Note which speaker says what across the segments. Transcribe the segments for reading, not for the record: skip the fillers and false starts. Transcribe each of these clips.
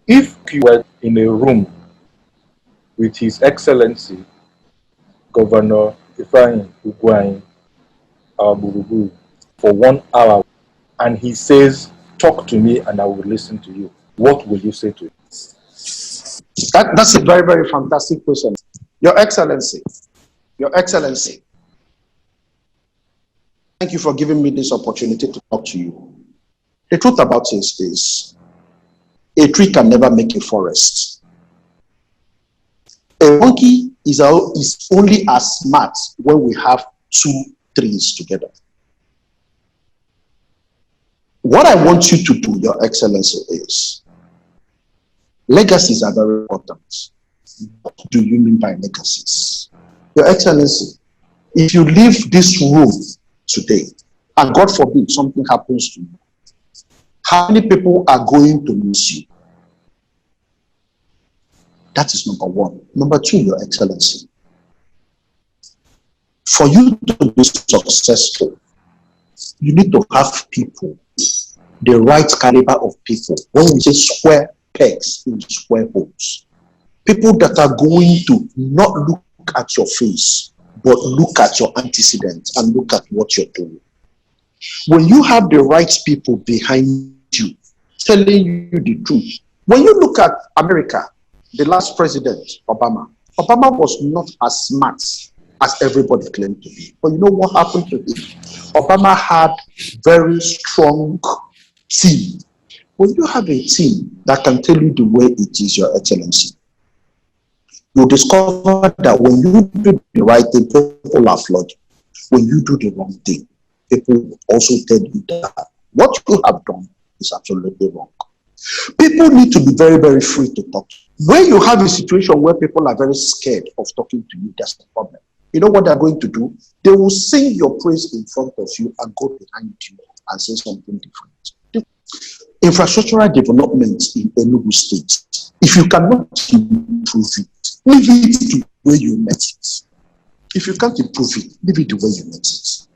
Speaker 1: If you were in a room with His Excellency Governor Ifeanyi Ugwuanyi Gburugburu for 1 hour and he says, "Talk to me and I will listen to you," what will you say to him?
Speaker 2: That's a very, very fantastic question. Your Excellency, thank you for giving me this opportunity to talk to you. The truth about this is, a tree can never make a forest. A monkey is only as smart when we have two trees together. What I want you to do, Your Excellency, is legacies are very important. What do you mean by legacies? Your Excellency, if you leave this room today, and God forbid something happens to you, how many people are going to miss you? That is number one. Number two, Your Excellency, for you to be successful, you need to have people, the right caliber of people. When we say square pegs in square holes, people that are going to not look at your face, but look at your antecedents and look at what you're doing. When you have the right people behind you, telling you the truth. When you look at America, the last president, Obama was not as smart as everybody claimed to be. But you know what happened to him? Obama had very strong team. When you have a team that can tell you the way it is, Your Excellency, you discover that when you do the right thing, people applaud you. When you do the wrong thing, people will also tell you that what you have done is absolutely wrong. People need to be very, very free to talk. When you have a situation where people are very scared of talking to you, that's the problem. You know what they're going to do? They will sing your praise in front of you and go behind you and say something different. Infrastructural development in Enugu State, if you cannot improve it, leave it the way you met it. If you can't improve it, leave it the way you met it.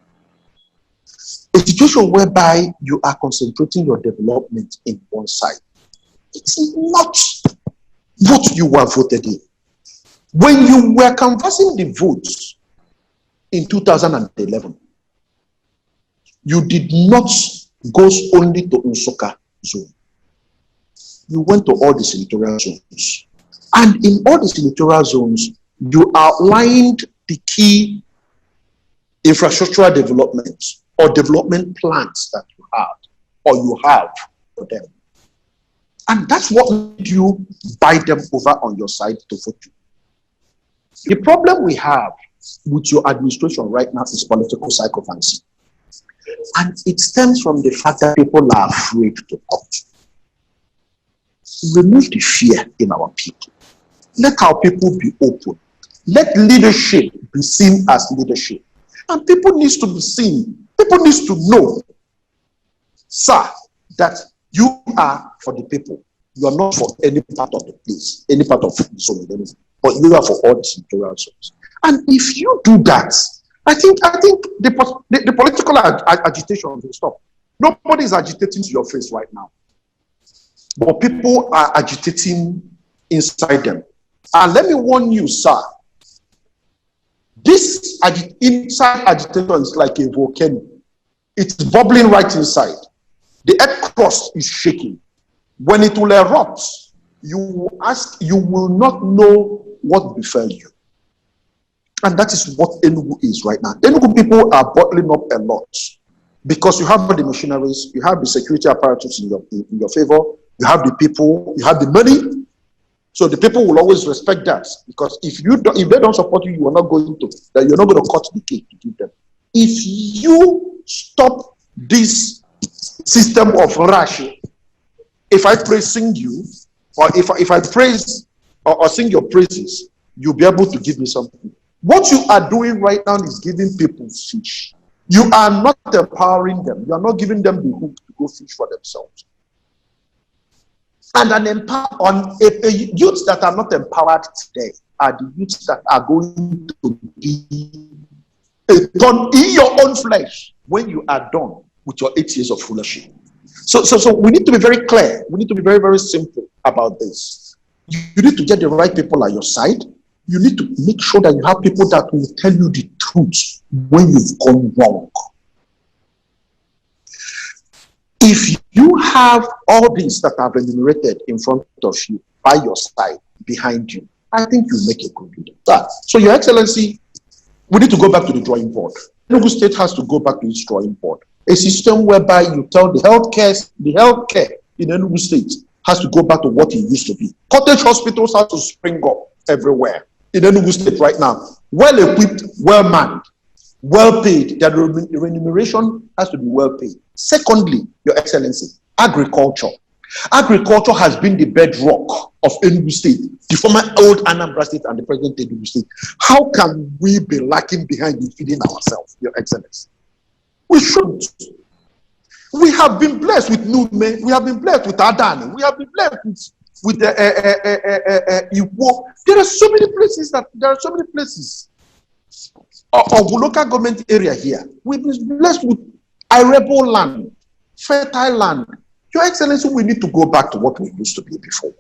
Speaker 2: A situation whereby you are concentrating your development in one side, it's not what you were voted in. When you were canvassing the votes in 2011, you did not go only to Nsukka zone. You went to all the senatorial zones. And in all the senatorial zones, you outlined the key infrastructural development or development plans that you have or you have for them. And that's what made you buy them over on your side to vote you. The problem we have with your administration right now is political sycophancy. And it stems from the fact that people are afraid to talk. Remove the fear in our people. Let our people be open. Let leadership be seen as leadership. And people need to be seen. People need to know, sir, that you are for the people. You are not for any part of the place, any part of the zone, but you are for all the senatorial zones. And if you do that, I think the political agitation will stop. Nobody is agitating to your face right now. But people are agitating inside them. And let me warn you, sir, this inside agitation is like a volcano. It's bubbling right inside. The earth crust is shaking. When it will erupt, you will not know what befell you. And that is what Enugu is right now. Enugu people are bottling up a lot because you have the machineries, you have the security apparatus in your favor, you have the people, you have the money. So the people will always respect that, because if they don't support you, you're not going to cut the cake to give them. If you stop this system of rush, if I praising you, or if I praise or sing your praises, you'll be able to give me something. What you are doing right now is giving people fish. You are not empowering them. You are not giving them the hook to go fish for themselves. And a youth that are not empowered today are the youths that are going to be a thorn in your own flesh when you are done with your 8 years of rulership. So we need to be very clear. We need to be very, very simple about this. You need to get the right people at your side. You need to make sure that you have people that will tell you the truth when you've gone wrong. If you have all these that I've enumerated in front of you, by your side, behind you, I think you make a good leader. So, Your Excellency, we need to go back to the drawing board. Enugu State has to go back to its drawing board. A system whereby you tell the healthcare in Enugu State has to go back to what it used to be. Cottage hospitals have to spring up everywhere in Enugu State right now. Well equipped, well manned, well paid. The remuneration has to be well paid. Secondly, Your Excellency, agriculture. Agriculture has been the bedrock of Enugu State, the former old Anambra State and the present Enugu State. How can we be lacking behind in feeding ourselves, Your Excellency? We shouldn't. We have been blessed with Nume. We have been blessed with Adani. We have been blessed with Iwo. There are so many places. Of local government area here. We've been blessed with arable land, fertile land. Your Excellency, we need to go back to what we used to be before.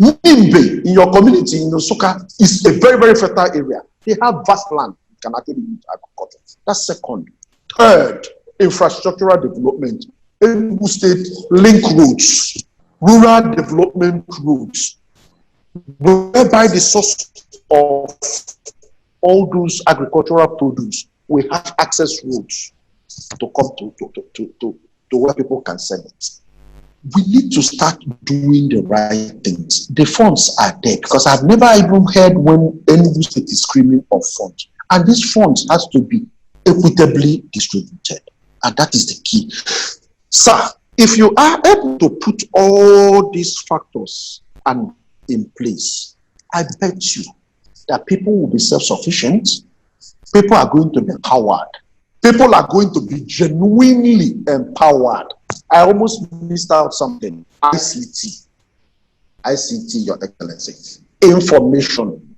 Speaker 2: Nimbe, in your community, in Osuka, is a very, very fertile area. They have vast land. You can actually use agriculture. That's second. Third, infrastructural development. Enugu State link roads, rural development roads, whereby the source of all those agricultural produce will have access roads to come to where people can sell it. We need to start doing the right things. The funds are there because I've never even heard when Enugu State is screaming of funds. And these funds has to be equitably distributed. And that is the key. Sir, if you are able to put all these factors in place, I bet you that people will be self-sufficient. People are going to be empowered. People are going to be genuinely empowered. I almost missed out something. ICT, Your Excellency, information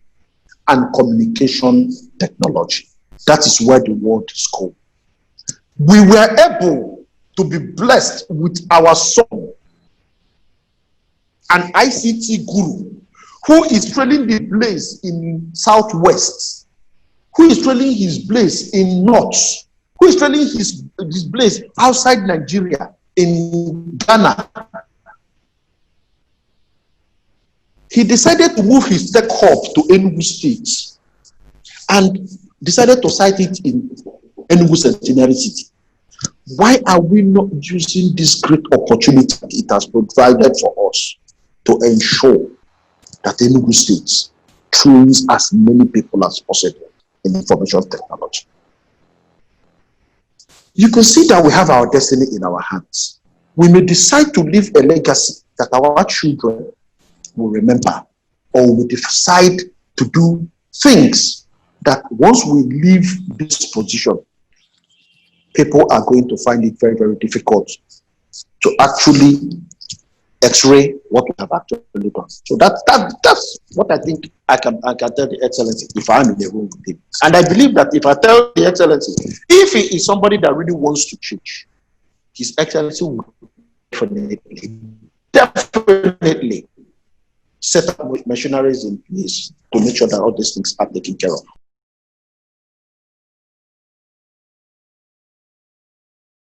Speaker 2: and communication technology. That is where the world is going. We were able to be blessed with our son, an ICT guru, who is training the blaze in Southwest, who is training his blaze in North, who is training his blaze outside Nigeria, in Ghana. He decided to move his tech hub to Enugu State and decided to site it in Enugu Centenary City. Why are we not using this great opportunity it has provided for us to ensure that Enugu State trains as many people as possible in information technology? You can see that we have our destiny in our hands. We may decide to leave a legacy that our children will remember, or we decide to do things that once we leave this position, people are going to find it very, very difficult to actually x-ray what we have actually done. So that's what I think I can tell the Excellency if I'm in the room with him. And I believe that if I tell the Excellency, if he is somebody that really wants to change, His Excellency will definitely set up machineries in place to make sure that all these things are taken care of.